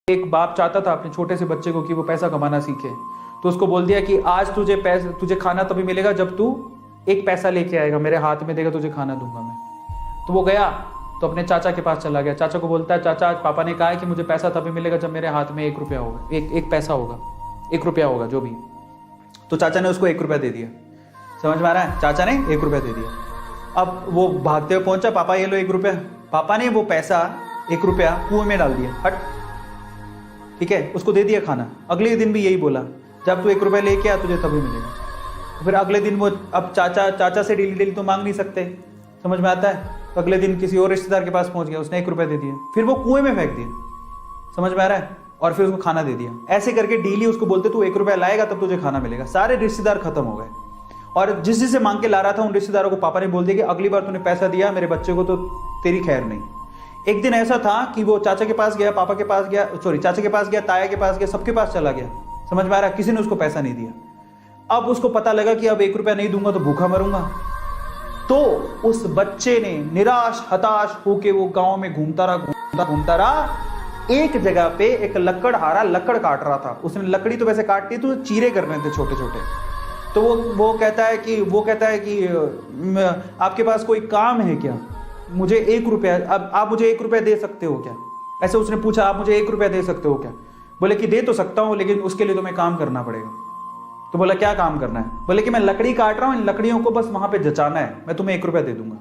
एक बाप चाहता था अपने छोटे से बच्चे को कि वो पैसा कमाना सीखे, तो उसको बोल दिया कि आज तुझे खाना तभी मिलेगा जब तू एक पैसा लेके आएगा, मेरे हाथ में देगा, तुझे खाना दूंगा मैं। तो वो गया तो अपने चाचा के पास चला गया। चाचा को बोलता है, चाचा आज पापा ने कहा है कि मुझे पैसा तभी मिलेगा जब मेरे हाथ में 1 रुपया होगा, एक पैसा होगा, 1 रुपया होगा जो भी। तो चाचा ने उसको 1 रुपया दे दिया। समझ में आ रहा है? चाचा ने 1 रुपया दे दिया। अब वो भागते हुए पहुंचा, पापा ये लो 1 रुपया। पापा ने वो पैसा 1 रुपया कुएं में डाल दिया, हट, ठीक है, उसको दे दिया खाना। अगले दिन भी यही बोला, जब तू 1 रुपया लेके आ तुझे तभी मिलेगा। फिर अगले दिन वो, अब चाचा से डेली डेली तो मांग नहीं सकते, समझ में आता है? तो अगले दिन किसी और रिश्तेदार के पास पहुंच गया, उसने 1 रुपया दे दिया, फिर वो कुएं में फेंक दिया। समझ में आ रहा है? और फिर उसको खाना दे दिया। ऐसे करके डेली उसको बोलते तू 1 रुपया लाएगा तब तुझे खाना मिलेगा। सारे रिश्तेदार खत्म हो गए, और जिससे मांग के ला रहा था उन रिश्तेदारों को पापा ने बोल दिया कि अगली बार तूने पैसा दिया मेरे बच्चे को तो तेरी खैर नहीं। एक दिन ऐसा था कि वो चाचा के पास गया, पापा के पास गया, चाचा के पास गया, ताया के पास गया, सबके पास चला गया। समझ में आ रहा है? किसी ने उसको पैसा नहीं दिया। अब उसको पता लगा कि अब 1 रुपया नहीं दूंगा तो भूखा मरूंगा। तो उस बच्चे ने निराश हताश होके वो गांव में घूमता रहा। एक जगह पे एक लकड़हारा लकड़ काट रहा था। उसने लकड़ी तो वैसे काटती तो चीरे करने थे छोटे छोटे। तो वो कहता है कि आपके पास कोई काम है क्या? मुझे 1 रुपया, अब आप मुझे 1 रुपया दे सकते हो क्या? ऐसे उसने पूछा, आप मुझे 1 रुपया दे सकते हो क्या? बोले कि दे तो सकता हूं, लेकिन उसके लिए तुम्हें काम करना पड़ेगा। तो बोला क्या काम करना है? बोले कि मैं लकड़ी काट रहा हूं, इन लकड़ियों को बस वहां पे जचाना है, मैं तुम्हें 1 रुपया दे दूंगा।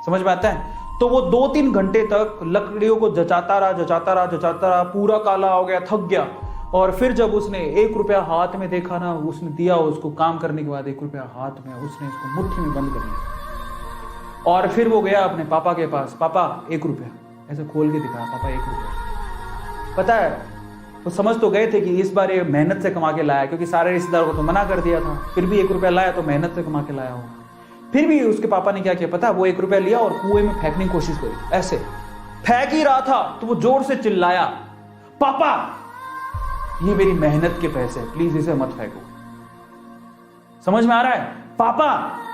समझ में आता है? तो वो 2-3 घंटे तक लकड़ियों को जचाता रहा, पूरा काला हो गया, थक गया। और फिर जब उसने 1 रुपया हाथ में देखा ना, उसने दिया उसको, काम करने के बाद 1 रुपया हाथ में, उसने इसको मुट्ठी में बंद कर लिया। और फिर वो गया अपने पापा के पास, पापा 1 रुपया, ऐसे खोल के दिखाया, पापा 1 रुपया। पता है, वो समझ तो गए थे कि इस बार ये मेहनत से कमा के लाया, क्योंकि सारे रिश्तेदारों को तो मना कर दिया था, फिर भी 1 रुपया लाया तो मेहनत से कमा के लाया होगा। फिर भी उसके पापा ने क्या किया पता? वो 1 रुपया लिया और कुएं में फेंकने की कोशिश करी। ऐसे फेंक ही रहा था तो वो जोर से चिल्लाया, पापा ये मेरी मेहनत के पैसे, प्लीज इसे मत फेंको। समझ में आ रहा है? पापा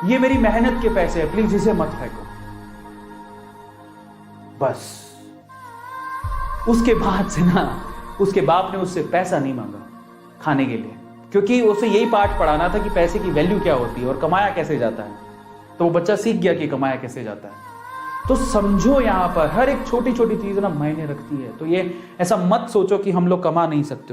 ये मेरी मेहनत के पैसे है, प्लीज इसे मत फेंको। बस उसके बाद से ना उसके बाप ने उससे पैसा नहीं मांगा खाने के लिए, क्योंकि उसे यही पाठ पढ़ाना था कि पैसे की वैल्यू क्या होती है और कमाया कैसे जाता है। तो वो बच्चा सीख गया कि कमाया कैसे जाता है। तो समझो, यहां पर हर एक छोटी छोटी चीज ना मायने रखती है। तो ये ऐसा मत सोचो कि हम लोग कमा नहीं सकते हो।